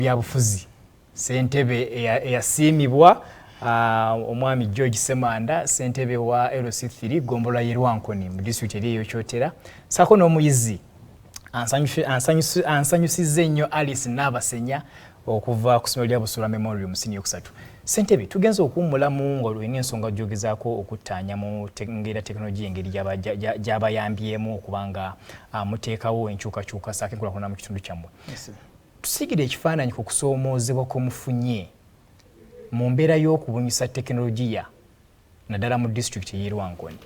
byabufuzi ssentebe eyasiimibwa omwami George Semanda ssentebe wa LC3 gombola ye Lwankoni mu district eri y'Okyotera sako n'omuyizi ansanyusizza ennyo Alice Nabasenya okuva ku ssomero lya Busula Memorial mu senior 3. Ssentebe tugenze okuwummulamu ng'olina ensonga gyogezaako okuttaanya mu ngeri tekinologiya engeri gy'abayambyemu okubanga muteekawo enkyukakyuka saako enkulaakulana mu kitundu kyammwe. Tusigire ekifaananyi ku kusoomoozebwa kwemufunye mu mbeera y'okubunyisa tekinologiya naddala mu disitulikiti y'e Lwankoni.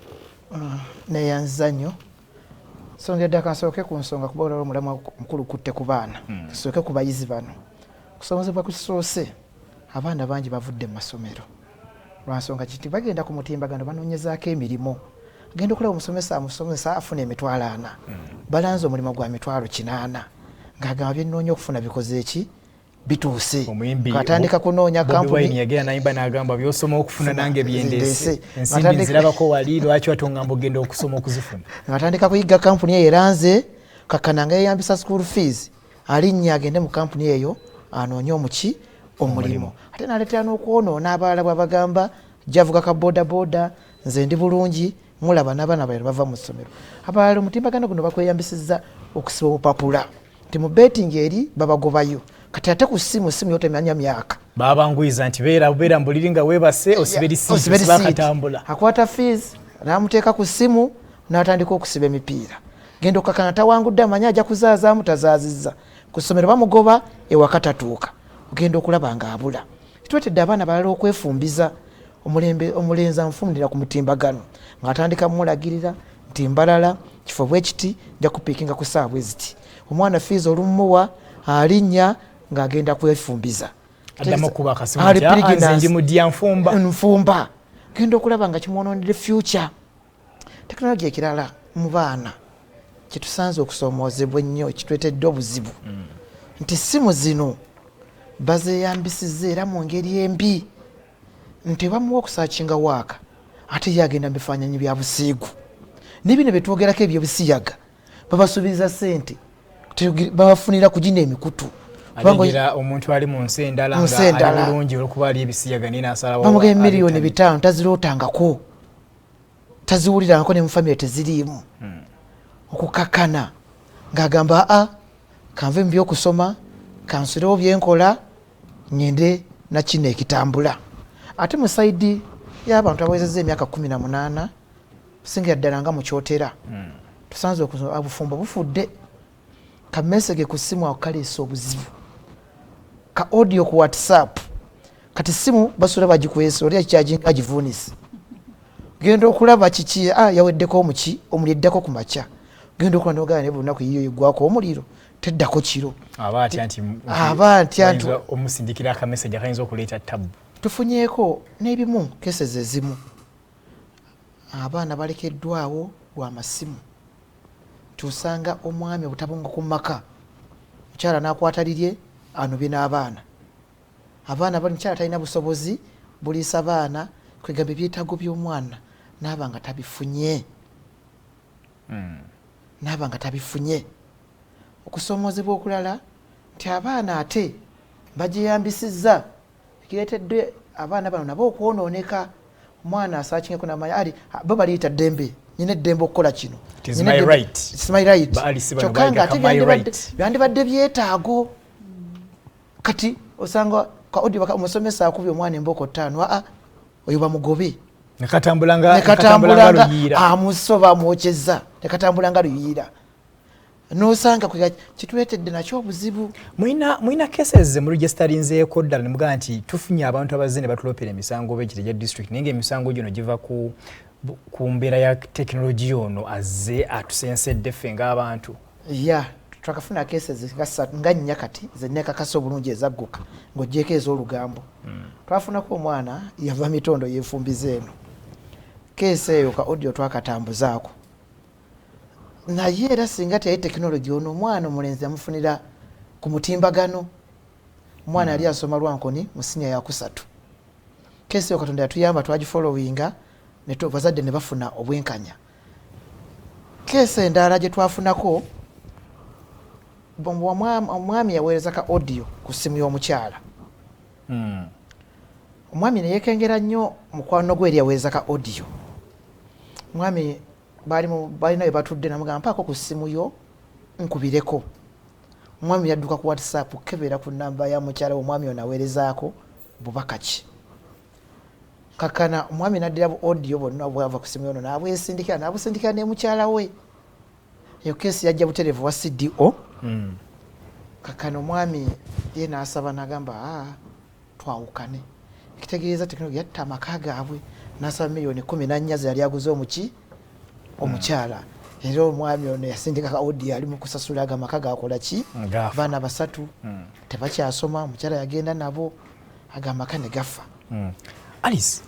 Neeyanziza nnyo nsongedde akansooke ku nsonga kuba olwalwo omulamwa mukulu kutte ku baana tusooke ku bayizi bano okusoomozebwa kusoose abaana bangi bavudde mu masomero lwa nsonga kiti bagenda ku mutimbagano banoonyezaako emirimu agenda okulaba omusomesa afuna emitwalo 4 balanze omulimu gwa mitwalo 8 ng'agamba byenoonya okufuna bikoze eki bituuse katandika kunoonya kampuni yagenda nayimba n'agamba byosoma okufuna nange byendeese ensimbi nzirabako wali lwaki watongamba ogenda okusoma okuzifuna atandika kuyiga kampuni eyo eranze kakananga yeyambisa school fees alinnya agende mu kampuni eyo anoonye omulimu ate naleetera n'okwonoona abalala bwabagamba javuga ka bodaboda nze ndi bulungi mulaba n'abaana balala bava mu ssomero abalala omutimbagano guno bakweyambisizza okusiba obupapula nti mu betting eri babagobayo kati ate ku simu yotemanya myaka babanguiza nti beera mbuliri nga weebase osibe risiiti bakatambula akwata fees n'amuteeka ku simu n'atandika okusiba emipiira genda okakana tawangudde amanya ajja kuzaazaamu tazaazizza ku ssomero bamugoba ewaka tatuuka ogenda okulaba ng'abula kitwetedde abaana balala okwefumbiza omulenzi anfumulira ku mutimbagano ng'atandika mumulagirira nti mbalala kifo bwe kiti nja kupiikinga ku ssaawa bwe ziti omwana fees olumuwa alinnya ng'agenda kwefumbiza addamu okuba akasimu nze ndi mudya nfumba genda okulaba nga kimwonoonere future tekinologiya ekirala mu baana kyetusanze okusoomoozebwa ennyo kitwetedde obuzibu nti simu zino bazeeyambisizza era mu ngeri embi nti bamuwa okusaakinga waaka ate yagenda mu bifaananyi bya busiigu n'ebino bye twogerako ebyobisiyaga babasuubiza ssente babafunira ku gino emikutu alingira omuntu ali mu nsi endala nga ali bulungi olwokuba ali ebisiyaga nina asalawo bamuga miliyoni 5 tazirootangako taziwulirangako ne mu famire teziriimu okukakana ng'agamba kanve mu by'okusoma kansulewo byenkola ngende na kino ekitambula ate mu saidi y'abantu abawezezza emyaka 18 singira ddala nga mu Kyotera tusanze obufumbo bufudde ka message ku simu akaleesa obuzibu ka audio ku WhatsApp kati simu basula bagikwesa oli charging agivuunisa genda okulaba kiki yaweddeko omulyeddeko ku makya genda okulaba n'ogala ne bunaku yiyo igwako omuliro teddako kiro aba ntya omusindikira aka message akayinza okuleeta tabu tufunyeeko n'ebimu cases ezimu abaana balekeddwawo lwa masimu tusanga omwami obutabunga ku maka mukyala n'akwata lirye anobye n'abaana bali mukyala talina busobozi buliisa baana kwegamba ebyetaago by'omwana naaba nga tabifunye okusoomoozebwa okulala nti abaana ate bagyeyambisizza ekireetedde abaana bano nabo okwonooneka omwana asaakingeko namanya ali bo baliyita ddembe nyina eddembe okukola kino it's my right kyokka nga ate byandibadde byetaago kati osanga omusomesa akubye omwana emboko 5 oyo bamugobe nekatambulanga amusoba amwokyeza nekatambulanga luyiira nosanga kitwetedde nakyo obuzibu mwina cases mu registerinzeeko ddala ne mugamba nti tufunye abantu abazze ne batulopera emisango b'ekiti gya district naye ng'emisango gino giva ku mbeera ya tekinologiya ono azze atusensedde ffe ng'abantu twakafuna cases nga 4 kati zenekakasa obulungi ezagguka ng'oggyeko ez'olugambo twafunako omwana yava mitondo yeefumbiza eno keesi eyo ka audio twakatambuzaako naye era singa teyayi tekinologiya ono omwana omulenzi yamufunira ku mutimbagano omwana yali asoma Lwankoni mu siniya ya 3 keesi eyo Katonda yatuyamba twagifollowinga bazadde ne bafuna obwenkanya keesi endala gye twafunako omwami yaweereza ka audio ku ssimu y'omukyala. Omwami ne yeekengera nnyo mukwano gwe eri yaweereza ka audio. Omwami balina we batudde namugamba mpaako ku ssimu yo nkubireko. Omwami yadduka ku WhatsApp kebera ku namba ya mukyala omwami ono aweerezaako bubaka ki. Kakana omwami naddira bu audio bonna obwava ku ssimu ono n'abusindikira ne mukyala we. Eyo keesi yajja butereevu wa CDO. Kakana omwami ye n'asaba n'agamba twawukane. Ekitegeeza tekinologiya yatta amaka gaabwe n'asaba miliyoni 14 ze yali aguze omukyala. Era omwami ono yasindika ka audio ali mu kusasula amaka gakola ki baana basatu tebakyasoma omukyala yagenda nabo agamaka ne gafa. Alice,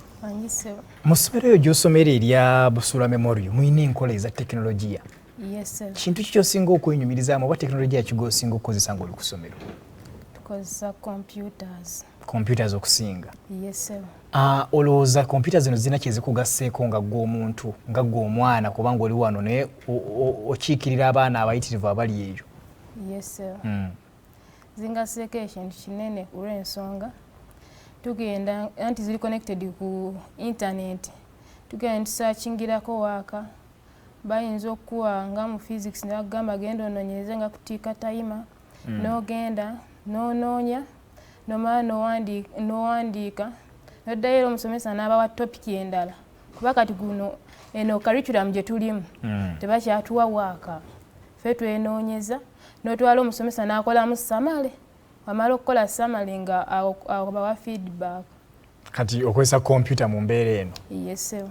mu ssomero eyo gy'osomera erya Busula Memorial muyina enkola eza tekinologiya. Kintu ki ky'osinga okwenyumirizaamu oba tekinologiya ki gw'osinga okukozesa ng'oli ku ssomero? Tukozesa computers okusinga. Olowooza kompyuta zino zirina kye zikugasseeko nga gw'omuntu nga gw'omwana kubanga oli wano naye okiikirira abaana abayitirivu abali eyo? Zingasseeko ekintu kinene olw'ensonga tugenda anti ziri connected ku internet tugenda tusaakingirako waaka bayinza okuwa nga mu physics nakugamba genda onoonyereze nga kutiika tayima n'ogenda n'onoonya nomala n'owandiika noddayo era omusomesa n'abawa topiki endala kuba kati guno eno curriculum gye tulimu tebakyatuwa waaka ffe twenoonyeza n'otwala omusomesa n'akolamu samale wamala okukola samale nga abawa feedback. Kati okozesa kompyuta mu mbeera eno?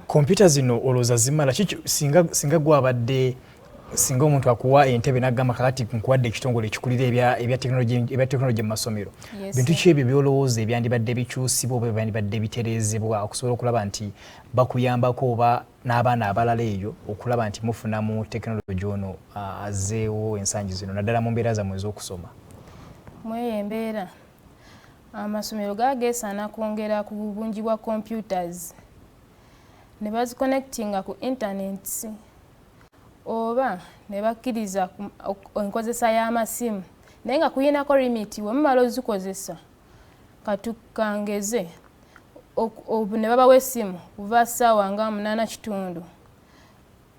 Kompyuta zino olowooza zimala singa gwabadde singa omuntu akuwa entebe n'agamba kakati nkuwadde ekitongole ekikulira ebya tekinologi mu masomero, bintu ki ebyo byolowooza ebyandibadde bikyusibwa oba ebyandibadde bitereezebwa okusobola okulaba nti bakuyambako oba n'abaana abalala eyo okulaba nti mufunamu tekinologi ono azzeewo ensangi zino naddala mu mbeera zammwe ez'okusoma? Mweyo embeera amasomero gageesaana kwongera ku bungi bwa computers ne baziconnectinga ku internet oba ne bakkiriza enkozesa y'amasimu naye nga kuyinako limiti wemumala ozikozesa katukangeze ne babawa essimu kuva ssaawa nga 8:30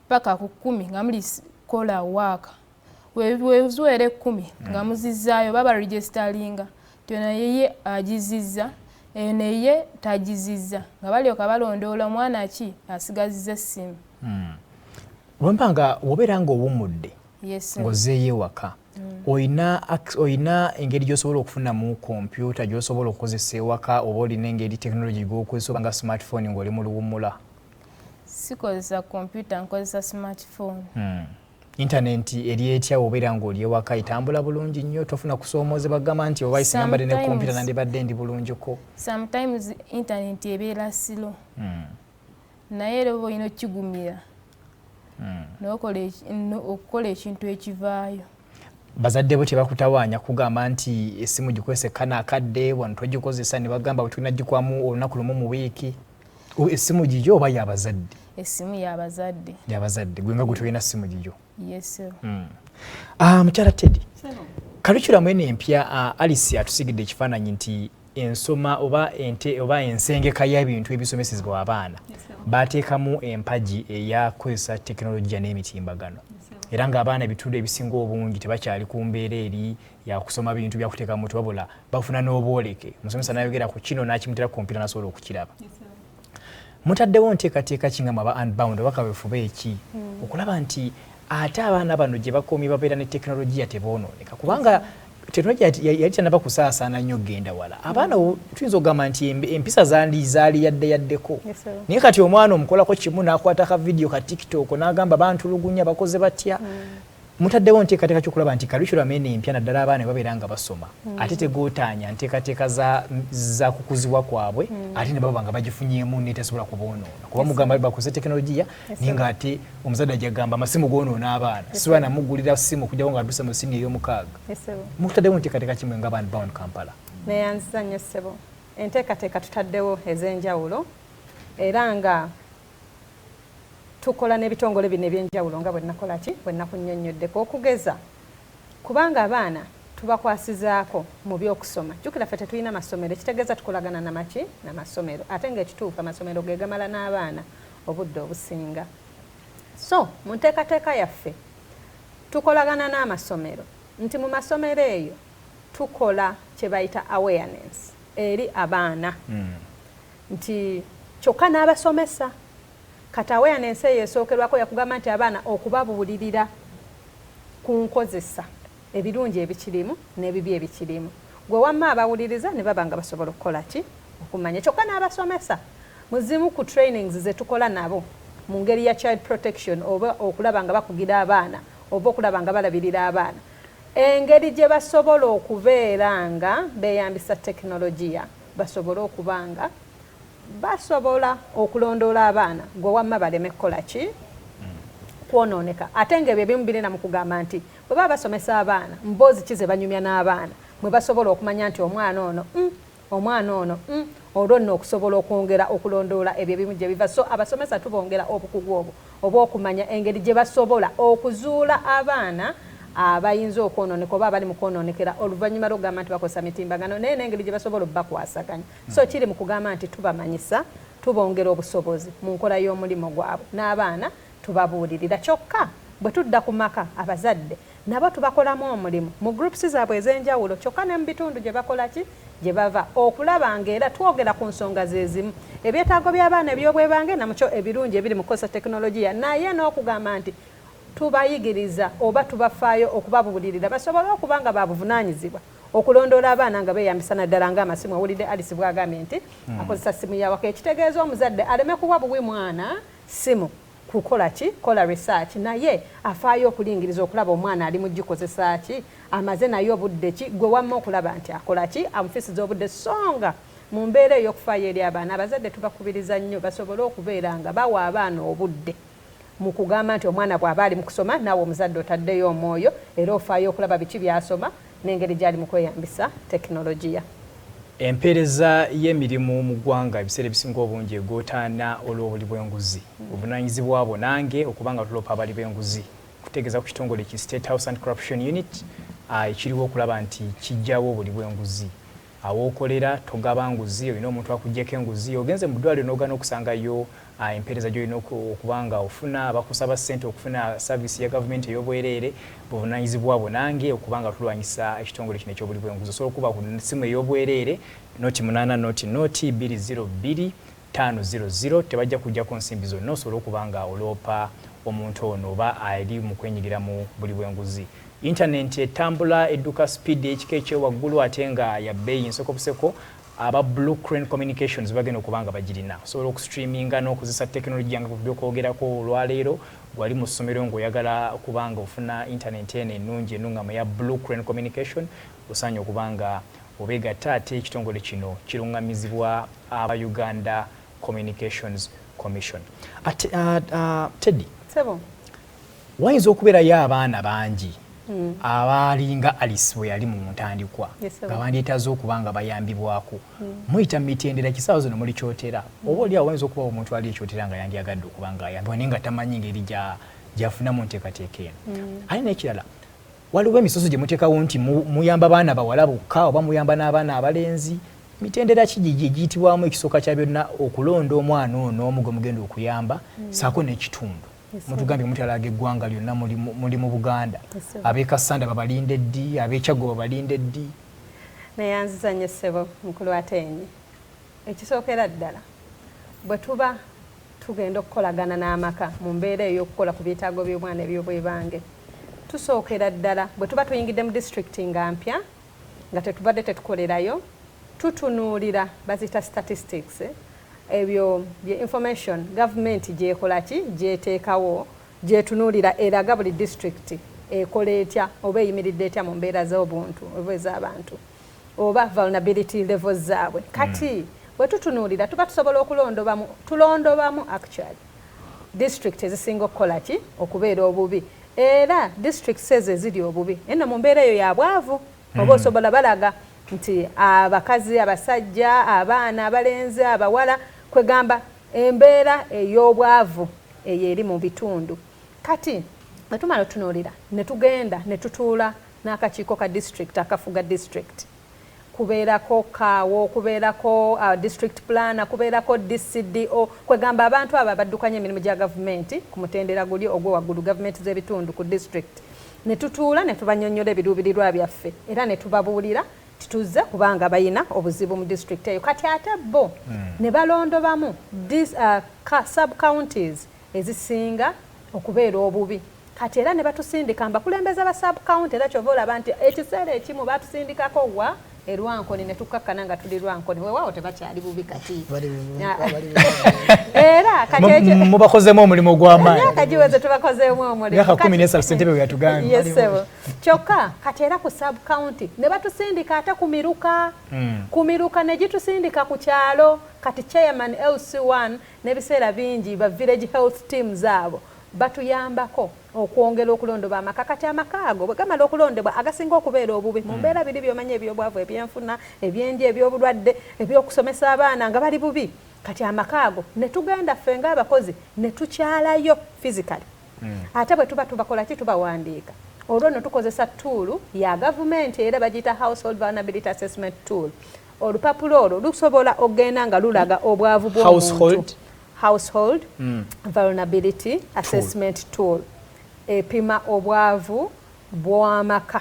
paka ku 10 nga muli kola waaka weziwere 10 nga muzizzaayo baba registeringa tyona yeye agizizza eyo neye tagizizza nga balyoka balondoola omwana ki asigazizza essimu. Lwempanga wobeera ng'owummudde ng'ozzeeyo ewaka oyina engeri gy'osobola okufunamu kompyuta gy'osobola okukozesa ewaka oba olina engeri tekinologi gw'okozesa oba nga smartphone ng'oli mu luwummula? Sikozesa kompyuta nkozesa smartphone. Intaneti eri etya wobeera ng'oli ewaka etambula bulungi nnyo tofuna kusoomooza bagamba nti oba isingambadde ne kompyuta nandibadde ndi bulungiko? Sometimes intaneti ebeera silo naye era oba olina okigumira okukola ekintu ekivaayo. Bazadde bo tebakutawaanya kugamba nti essimu gikozese kana akadde wano togikozesa ne bagamba bwe tulina gikwamu olunaku lumu mu wiiki? Essimu gigyo oba y'abazadde? Essimu y'abazadde. Y'abazadde gwe nga gwe tolina ssimu gigyo? Sir. Mukyala Teddy, curriculum eno empya Alice atusigidde ekifaananyi nti ensoma oba ensengeka y'ebintu ebisomesezebwa abaana baateekamu empagi eyakozesa tekinologiya n'emitimbagano era ng'abaana ebitundu ebisinga obungi tebakyali ku mbeera eri yakusoma bintu byakuteeka mu mutwe wabula bafuna n'obwoleke omusomesa n'ayogera ku kino n'akimutera kompyuta n'asobola okukiraba. Mutaddewo nteekateeka kingamba aba Unbound oba kaweefube eki okulaba nti ate abaana bano gye bakoomye babeera ne tekinologiya teboonooneka kubanga tekinologiya yali tannaba kusaasaana nnyo genda wala. Abaana tuyinza okugamba nti empisa zaali yaddeyaddeko naye kati omwana omukolako kimu n'akwata ka vidiyo ka TikTok n'agamba bantulugunya bakoze batya. Mutaddewo nteekateeka ky'okulaba nti curriculum eno empya naddala abaana babeera nga basoma ate tegootaanya nteekateeka za kukuzibwa kwabwe ate ne baba nga bagifunyeemu n'etesobola kuboonoona kuba mugamba bakozesa tekinologiya naye ng'ate omuzadde ajagamba amasimu goonoona abaana siba namugulira simu kujjako nga atuuse mu siniya ey'omukaaga. Mutaddewo nteekateeka kimwe nga Unbound Kampala? Neyanziza nnyo ssebo enteekateeka tutaddewo ez'enjawulo era nga tukola n'ebitongole bino eby'enjawulo nga bwe nakola ki bwe nakunnyonnyoddeko okugeza kubanga abaana tubakwasizaako mu by'okusoma. Jjukira ffe tetulina masomero, ekitegeeza tukolagana n'amasomero ate ng'ekituufu amasomero ge gamala n'abaana obudde obusinga. So mu nteekateeka yaffe tukolagana n'amasomero nti mu masomero eyo tukola kye bayita awareness eri abaana nti kyokka n'abasomesa kati awareness eyo esookerwako yakugamba nti abaana okubabuulirira ku nkozesa ebirungi ebikirimu n'ebibi ebikirimu gwe wamma abawuliriza ne baba nga basobola okukola ki okumanya kyokka n'abasomesa muzimu ku trainings ze tukola nabo mu ngeri ya child protection oba okulaba nga bakugira abaana oba okulaba nga balabirira abaana engeri gye basobola okubeera nga beeyambisa tekinologiya basobola okubanga basobola okulondoola abaana gwe wamma baleme kukola ki kwonooneka ate ng'ebyo ebimu birina mu kugamba nti bwe baba basomesa abaana mboozi ki ze banyumya n'abaana mwe basobola okumanya nti omwana ono olwo nno okusobola okwongera okulondoola ebyo ebimu gye biva. So abasomesa tubongera obukugu obwo oba okumanya engeri gye basobola okuzuula abaana abayinza okwonooneka oba abali mu kwonoonekera oluvannyuma lw'okugamba nti bakozesa mitimbagano naye n'engeri gye basobola obbakwasaganya. So kiri mu kugamba nti tubamanyisa tubongera obusobozi mu nkola y'omulimu gwabwe n'abaana tubabuulirira kyokka bwe tudda ku maka abazadde nabo tubakolamu omulimu mu groups zaabwe ez'enjawulo kyokka ne mu bitundu gye bakola ki gye bava okulaba ng'era twogera ku nsonga zezimu ebyetaago by'abaana ebyobwebange namukyo ebirungi ebiri mu kukozesa tekinologiya naye n'okugamba nti tubayigiriza oba tubafaayo okubabuulirira basobole okuba nga babuvunaanyizibwa okulondoola abaana nga beeyambisa naddala ng'amasimu owulidde Alice bw'agambye nti akozesa simu yawaka ekitegeeza omuzadde aleme kuwa buwi mwana simu kukola ki kola research naye afaayo okulingiriza okulaba omwana ali mu gikozesa ki amaze naye obudde ki gwe wamma okulaba nti akola ki amufisiza obudde songa mu mbeera ey'okufaayo eri abaana abazadde tubakubiriza nnyo basobole okubeera nga bawa abaana obudde mu kugamba nti omwana bw'aba ali mu kusoma naawe omuzadde otaddeyo omwoyo era ofaayo okulaba biki by'asoma n'engeri gy'ali mu kweyambisa tekinologiya. Empeereza y'emirimu mu ggwanga ebiseera ebisinga obungi egootaana olw'obuli bw'enguzi obuvunaanyizibwa bwo nange okubanga tuloopa abali b'enguzi kutegeeza ku kitongole ki State House Anti-Corruption Unit ekiriwo okulaba nti kijjawo obuli bw'enguzi awookolera togaba nguzi olina omuntu akuggyeko enguzi ogenze mu ddwaliro n'ogaana okusangayo empeereza gy'olina okubanga ofuna bakusaba ssente okufuna saavisi ya gavumenti ey'obwereere buvunaanyizibwa bwo nange okubanga tulwanyisa ekitongole kino eky'obuli bw'enguzi osobola okuba ku ssimu ey'obwereere noti 8 noti 202 500 tebajja kuggyako nsimbi zonna osobola okubanga oloopa omuntu ono oba ali mu kwenyigira mu buli bw'enguzi. Internet etambula edduka speed ekika ekyewaggulu ate nga ya bbeeyi nsokobuseko aba Blue Crane Communications bagenda okubanga bagirina osobola okustreaminga n'okozesa tekinologiya nga byokwogerako olwaleero gwali mu ssomero ng'oyagala okubanga ofuna internet eno ennungi ennungamu ya Blue Crane Communication osaanye okubanga obeegatta ate ekitongole kino kiruŋŋamizibwa aba Uganda Communications Commission. Teddy, wayinza okubeerayo abaana bangi abalinga Alice bwe yali mu ntandikwa nga bandyetaaze okubanga bayambibwako muyita mitendera kisaawa zino muli kyotera oba oli awo wayinza okubawo omuntu ali ekyotera nga yandyagadde okubanga ayambibwa naye nga tamanyi ngeri gy'afuna mu nteekateeka eno. Ate n'ekirala waliwo emisoso gye muteekawo nti muyamba baana bawala bokka oba muyamba n'abaana abalenzi mitendera ki gye giyitibwamu ekisooka kya byonna okulonda omwana ono omu gwe mugenda okuyamba saako n'ekitundu mutugambye mutalaga eggwanga lyonna muli mu Buganda ab'Kassanda babalinde ddi ab'Ekyago babalinde ddi. Neyanziza nnyo ssebo mukulu Ateenyi ekisookera ddala bwe tuba tugenda okukolagana n'amaka mu mbeera ey'okukola ku byetaago by'omwana ebyobwebange tusookera ddala bwe tuba tuyingidde mu disitulikiti nga mpya nga tetubadde tetukolerayo tutunuulira bazita statistics ebyo bye information government gyekola ki gyeteekawo gyetunuulira eraga buli district ekola etya oba eyimiridde etya mu mbeera z'obuntu oba ez'abantu oba vulnerability levels zaabwe kati bwe tutunuulira tuba tusobola tulondobamu actually district ezisinga okukola ki okubeera obubi era districts ezo eziri obubi eno mu mbeera eyo ya bwavu oba osobola balaga nti abakazi abasajja abaana abalenzi abawala kwegamba embeera ey'obwavu eyo eri mu bitundu kati netumala otunuulira netugenda netutuula n'akakiiko ka district akafuga district kubeerako kaawo kubeerako district planner kubeerako DCDO kwegamba abantu abo abaddukanya emirimu gya gavumenti ku mutendera guli ogwo waggulu gavumenti z'ebitundu ku district ne tutuula ne tubanyonnyola ebiruubirirwa byaffe era ne tubabuulira tituze kubanga bayina obuzibu mu district eyo kati ate bo ne balondobamu sub counties ezisinga okubeera obubi kati era ne batusindika mbakulembeza ba sub county era kyova olaba nti ekiseera ekimu batusindikako wa erwankoni ne tukakkana nga tuli Rwankoni weewaawo tebakyali bubi kati era kati mubakozemu omulimu gw'amaanyi kagiweze tubakozeemu omulimu myaka 13 ssentebe bwe yatugambye yesebo kyokka kati era ku sub county ne batusindika ate ku miruka ne gitusindika ku kyalo kati chairman LC1 n'ebiseera bingi ba village health teams abo batuyambako okwongera okulondebwa amaka kati amaka ago bwe gamala okulondebwa agasinga okubeera obubi mu mbeera biri byomanya ebyobwavu ebyenfuna ebyendi ebyobulwadde ebyokusomesa abaana nga bali bubi kati amaka ago ne tugenda ffe ng'abakozi ne tukyalayo physically ate bwe tuba tubakola ki tubawandiika olwo no tukozesa tool ya gavumenti era bagiyita household vulnerability assessment tool olupapula olwo lusobola okugenda nga lulaga obwavu bw'omuntu household vulnerability assessment tool epima obwavu bw'amaka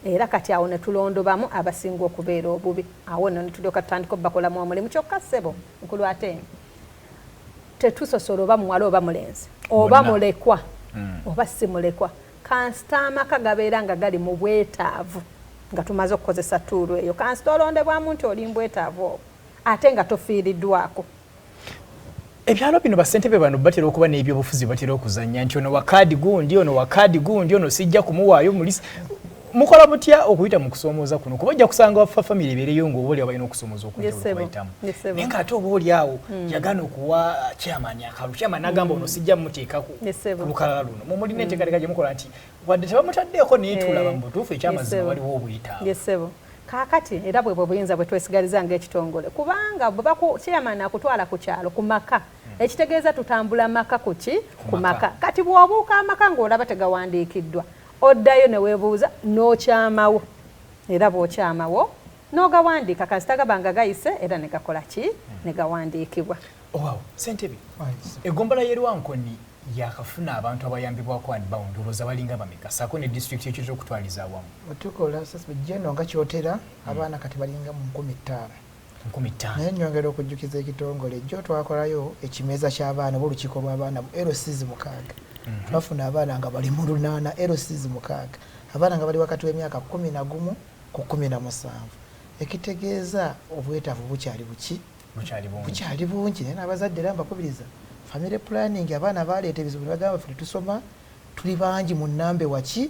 era kati awo ne tulondobamu abasinga okubeera obubi awo nno ne tulyoka tutandika obbakolamu omulimu kyokka ssebo nkulu ate tetusosola oba muwala oba mulenzi oba mulekwa oba si mulekwa kansita amaka gabeera nga gali mu bwetaavu nga tumaze okukozesa tuulu eyo kansita olondebwamu nti oli mbwetaavu obwo ate nga tofiiriddwako ebyalo bino basentebe bano batera okuba n'ebyobufuzi batera okuzanya nti ono wakaadi gundi ono wakaadi gundi ono sijja kumuwaayo mulisi mukola mutya okuyita mu kusomooza kuno kuba ojja kusanga famire ebeereyo ng'oba balina okusomooza okuyitamu naye ng'ate oba oli awo yagaana okuwa chairman akalu chairman n'agamba ono sijja muteeka ku lukalala luno mumulina enteekateeka gye mukola nti wadde tebamutaddeeko naye tulaba mu butuufu ekyamazima waliwo obuyitaawo kaakati era bwe buyinza bwe twesigaliza ng'ekitongole kubanga bwe chairman akutwala ku kyalo ku maka ekitegeeza tutambula maka ku maka kati bw'obuuka amaka ng'olaba tegawandiikiddwa oddayo ne weebuuza n'okyamawo era bw'okyamawo n'ogawandiika kasita gabanga gayise era ne gakola ki ne gawandiikibwa. Wow, Ssentebe eggombolola y'e Rwankoni yakafuna abantu abayambibwako Unbound olowooza balinga bameka saako ne district ekitera okutwaliza awamu tukola jeno nga kyotera abaana kati balinga mu 15 naye nyongera okujjukiza ekitongole jjo twakolayo ekimeeza ky'abaana b'olukiiko lw'abaana LCs 6 twafuna abaana nga bali mu 8 LCs 6 abaana nga bali wakati w'emyaka 11 ku 17 ekitegeeza obwetaavu bukyali bungi naye n'abazadde era mbakubiriza family planning abaana baleeta ebizibu ne bagamba ffe tusoma tuli bangi mu nnambe waki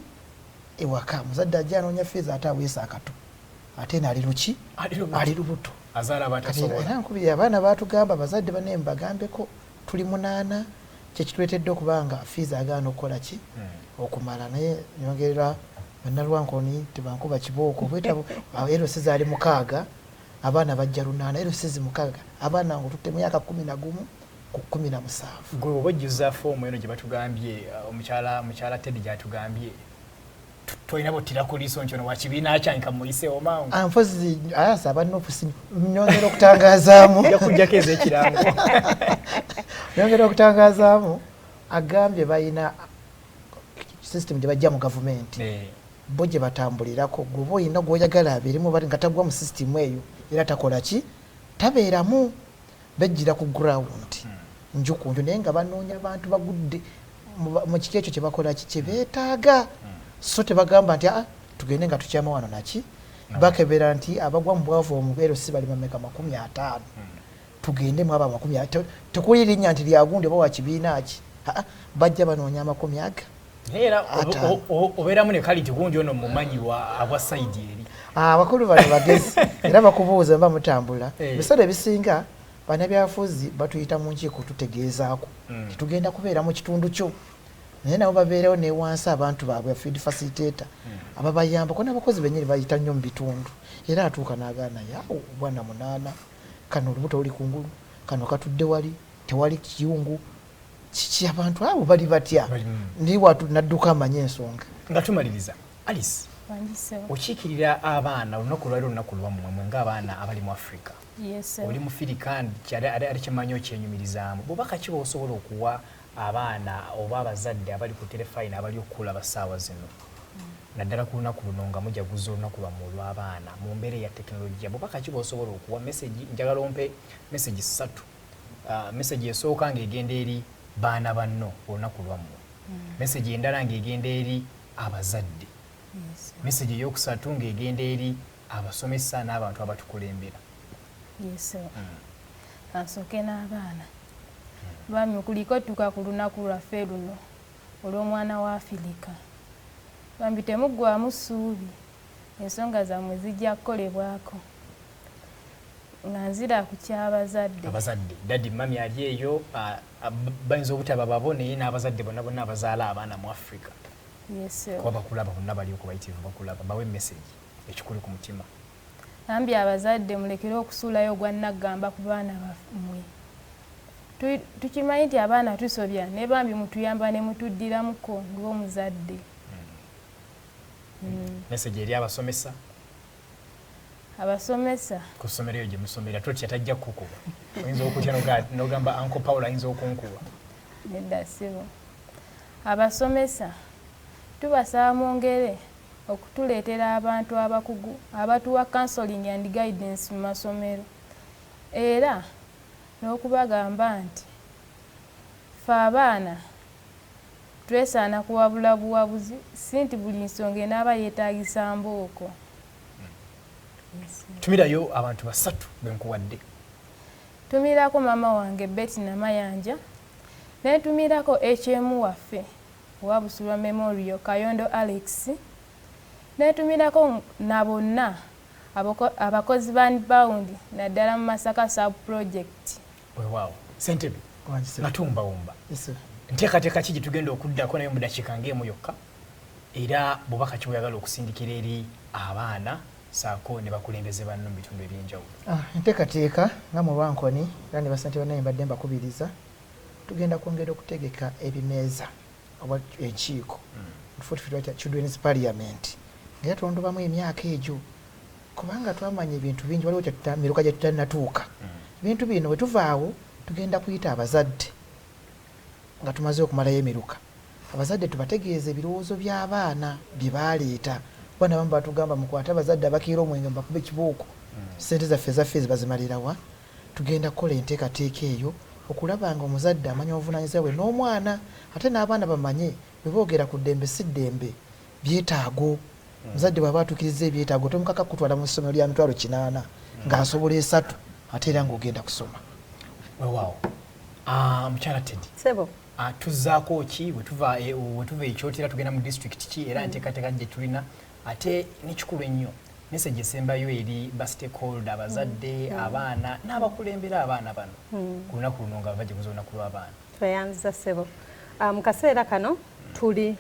ewaka muzadde ajja anoonya feeza ate aweesa akato ate naali luki ali lubuto era nkubiri abaana baatugamba abazadde bane mbagambeko tuli 8 kyekituleetedde okubanga feeza agaana okukola ki okumala naye nyongerera bannalwankoni tebankuba kibooko obwetabo LC zaali 6 abaana bajja 8 LC 6 abaana ngo tutte myaka 11 ku 17 gwe obojjuza foomu eno gye batugambye omukyala Teddy gyatugambye toyina bottira ku liiso nti ono wa kibiina kyanka muyiseewo mangu anfozi ayasa abannofusi nyongera okutangazaamu yakujjako ez'ekirango nyongera okutangazaamu agambye balina system gye bajja mu gavumenti bo gye batambulirako gwe oyina gw'oyagala abeeremu bali nga tagwa mu system eyo era takola ki tabeeramu bejjira ku ground njukunju naye nga banoonya abantu bagudde mu kiki ekyo kye bakola ki kye beetaaga so tebagamba nti tugende nga tukyama wano naki bakebera nti abagwa mu bwavu omubeero si bali mameka 50 tugende mu aba 50 tekuli linnya nti lyagundi oba wa kibiina ki bajja banoonya 50 era obeeramu ne kali tigundi ono mumanyiwa abwa saidi eri abakulu bano bagezi era bakubuuza mba mutambula bisale bisinga bannabyafuzi batuyita mu nkiiko tutegeezaako titugenda kubeera mu kitundu kyo naye nabo babeerewo ne wansi abantu baabwe field facilitator ababayambako n'abakozi bennyini bayita nnyo mu bitundu era atuuka n'agaana yawo bwana 8 kano olubuto luli kungulu kano katudde wali tewali kiyungu kiki abantu abo bali batya ndi watu nadduka amanye ensonga nga tumaliriza Alice okiikirira abaana olunaku lwali olunaku lwammwe ng'abaana abali mu Africa. Oli mu Firikandi ali kimanyi okyenyumirizaamu. Bubaka ki bw'osobola okuwa abaana oba abazadde abali ku terefayina abali okukulaba ssaawa zino naddala ku lunaku luno nga mujaguza olunaku lwammwe olw'abaana mu mbeera eya tekinologiya? Bubaka ki bw'osobola okuwa meseji? Njagala ompe meseji 3. Meseji esooka ng'egenda eri baana banno olunaku lwammwe, meseji endala ng'egenda eri abazadde, meseji eyokusatu ng'egenda eri abasomesa n'abantu abatukulembera. Kansooke n'abaana bami kuliko tuka ku lunaku lwaffe luno olw'omwana wa Afirika. Bambi temuggwaamu ssuubi, ensonga zammwe zijja kukolebwako. Nga nzira ku ky'abazadde. Abazadde dadi mami ali eyo bayinza obutaba babo naye n'abazadde bonna bonna abazaala abaana mu Africa. Kuba bakulaba bonna bali okubayitirivu bakulaba, bawe meseji ekikulu ku mutima. Bambi abazadde mulekere okusuulayo ogwannaggamba ku baana bammwe. Tukimanyi nti abaana tusobya naye bambi mutuyamba ne mutuddiramuko ng'omuzadde. Meseji eri abasomesa? Abasomesa ku ssomero eyo gye musomera totya tajja kukuba. Oyinza okutya n'ogamba Uncle Paul ayinza okunkuba. Nedda ssibo. Abasomesa tubasaba mwongere okutuleetera abantu abakugu abatuwa counseling and guidance mu masomero, era n'okubagamba nti ffe abaana twesaana kuwabula buwabuzi, si nti buli nsonga enaaba yeetaagisa mbooko. Tumirayo abantu 3 benkuwadde. Tumirako mama wange Betty Namayanja, ne tumirako HM waffe owa Busulwa Memorial Kayondo Alex, ne tumirako na bonna abakozi ba Unbound naddala mu Masaka sub project. Wow. Sentebe natumba wumba. Nteekateeka ki gye tugenda okuddako naye mu dakiika ng'emu yokka, era bubaka ki bw'oyagala okusindikira eri abaana saako ne bakulembeze banno mu bitundu ebyenjawulo? Enteekateeka nga mu Lwankoni era ne basente bannaye mbadde mbakubiriza, tugenda kwongera okutegeka ebimeeza oba enkiiko Children's Parliament ngera tulondobamu emyaka egyo, kubanga twamanya ebintu bingi, waliwo miruka gye tutannatuuka. Ebintu bino bwe tuvaawo tugenda kuyita abazadde nga tumaze okumalayo emiruka. Abazadde tubategeeza ebirowoozo by'abaana bye baaleeta. Bwana bambi batugamba mukwate abazadde abakiira omwenge mbakube ekibuuko, ssente zaffe bazimalirawa. Tugenda kukola enteekateeka eyo okulaba nga omuzadde amanya obuvunaanyizibwa bwe n'omwana, ate n'abaana bamanye bwe boogera ku ddembe si ddembe, byetaago. Muzadde bw'aba atuukiriza ebyetaago tomukaka kutwala mu ssomero lya mitwalo 8 ng'asobola 3 ate era ng'ogenda kusoma. Weewaawo mukyala Teddy sebo tuzzaako ki bwe tuva ekyotera tugenda mu district ki era nteekateeka gye tulina, ate n'ekikulu ennyo meseji esembayo eri ba stakeholder abazadde abaana n'abakulembera abaana bano ku lunaku luno nga bajaguza olunaku lw'abaana? Tweyanziza ssebo. Mu kaseera kano tuli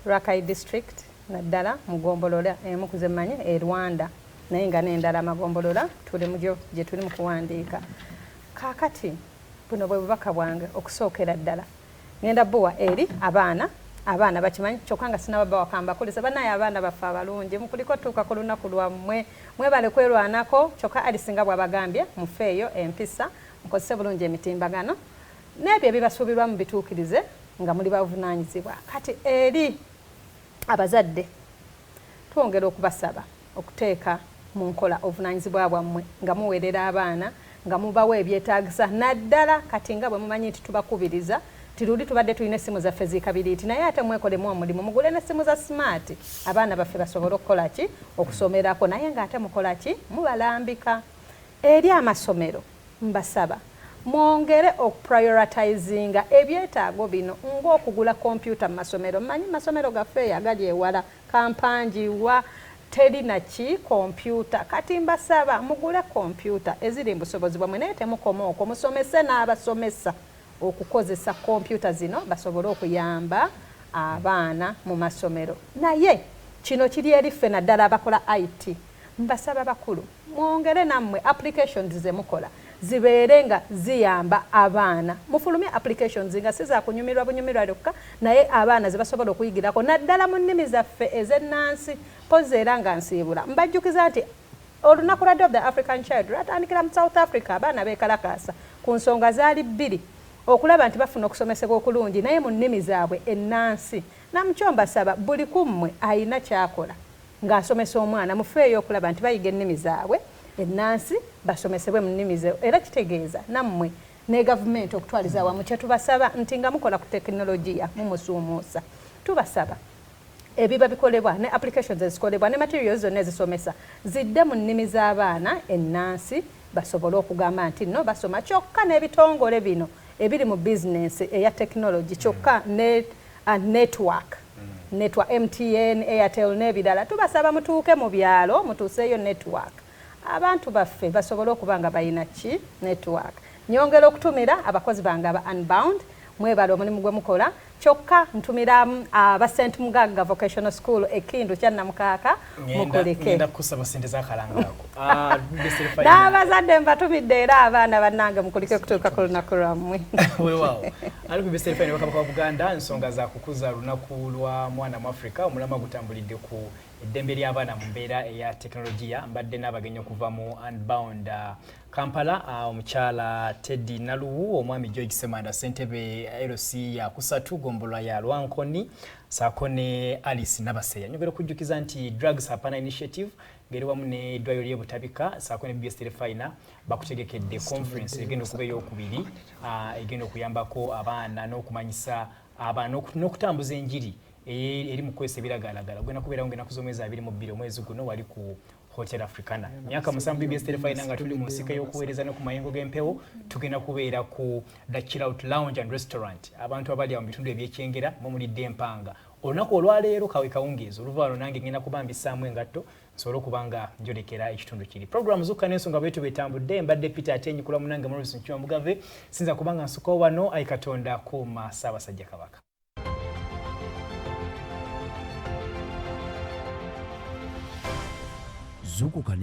Rakai district naddala mugombolola emu kuzemanye e Rwanda naye nga n'endala magombolola tuli mugyo gye tuli mu kuwandiika. Kaakati buno bwe bubaka bwange okusookera ddala ngenda buwa eri abaana bakimanyi kyokka nga sinaba bawakambakulisa bannaye abaana baffe abalungi mukuliko tuuka ku lunaku lwammwe mwebale kwerwanako kyokka alisinga bw'abagambye mufeeyo empisa mukozese bulungi emitimbagano n'ebyo ebibasuubirwa mu bituukirize nga muli bavunaanyizibwa. Kati eri abazadde twongera okubasaba okuteeka mu nkola obuvunaanyizibwa bwammwe nga muweerera abaana nga mubawo ebyetaagisa naddala kati nga bwe mumanyi nti tubakubiriza tiruli tubadde tulina essimu zaffe zikabiriiti naye ate mwekolemu omulimu mugule n'essimu za smart abaana baffe basobole okukola ki okusomerako naye ng'ate mukola ki mubalambika. Eri amasomero mbasaba mwongere okuprioritizinga ebyetaago bino ng'okugula kompyuta mu masomero. Mmanyi masomero gaffe agali ewala kampanjiwa teri naki kompyuta, kati mbasaba mugule kompyuta eziri mu busobozi bwammwe naye temukoma okwo musomese n'abasomesa okukozesa kompyuta zino basobole okuyamba abaana mu masomero. Naye kino kiri eri ffe naddala abakola IT mbasaba bakulu mwongere nammwe applications ze mukola zibeere nga ziyamba abaana mufulumye applications nga siza kunyumirwa bunyumirwa lyokka naye abaana ze basobola okuyigirako naddala mu nnimi zaffe ez'ennansi pozi era nga nsiibula mbajjukiza nti olunaku lwa Day of the African Child lwatandikira mu South Africa abaana beekalakaasa ku nsonga zaali bbiri okulaba nti bafuna okusomesebwa okulungi naye mu nnimi zaabwe ennansi namukyo mbasaba buli kummwe ayina kyakola ng'asomesa omwana mufeeyo okulaba nti bayiga ennimi zaabwe ennansi basomesebwe mu nnimi zaabwe era kitegeeza nammwe ne gavumenti okutwaliza wamu kyetubasaba nti nga mukola ku tekinologiya mumusuumuusa tubasaba ebiba bikolebwa ne applications ezikolebwa ne materials zonna ezisomesa zidde mu nnimi z'abaana ennansi basobole okugamba nti no basoma kyokka n'ebitongole bino ebiri mu business eya technology kyokka ne network MTN Airtel n'ebirala tubasaba mutuuke mu byalo mutuuseeyo network abantu baffe basobole okuba nga bayina ki network nyongera okutumira abakozi bange aba Unbound mwebala omulimu gwe mukola kyokka ntumira aba St Mugagga Vocational School ekindu kya Namukaaka mukoleke ngenda kusaba sente z'akalangalako n'abazadde mbatumidde era abaana bannange mukoleke okutuuka ku lunaku lwammwe weewaawo ali ku BSL Fine bakabaka wa Buganda ensonga za kukuza lunaku lwa mwana mu Africa omulama gutambulidde ku eddembe ly'abaana mu mbeera eya tekinologiya mbadde n'abagenyi okuva mu Unbound Kampala omukyala Teddy Naluwu omwami George Semanda ssentebe LC ya kusatu gombolwa ya Lwankoni saako ne Alice Nabaseya nyogera okujjukiza nti Drugs Hapana Initiative ngeri wamu ne ddwaliro ly'e Butabika saako ne BSL Fine bakutegekedde conference egenda okuba ey'okubiri egenda okuyambako abaana n'okumanyisa abaana n'okutambuza enjiri eri mu kwesa ebiragalagala gwena kubeerawo ngena kuzomwezi 22 omwezi guno wali ku Hotel Africana myaka 7 BBS Telefine nga tuli mu nsika y'okuweereza no ku mayengo g'empewo tugenda kubeera ku The Chill Out Lounge and Restaurant abantu abali mu bitundu ebyekyengera mu mulidde empanga olunaku olwaleero kawe kawungeezi oluvaalo nange ngenda kubambisaamu engatto nsobole okubanga njolekera ekitundu kiri program zukka n'ensonga bwetu betambudde mbadde Peter atenyikula munange Morris Nchuma Mugave sinza kubanga nsukawo wano ayi Katonda kuuma Ssaabasajja Kabaka. Zukuka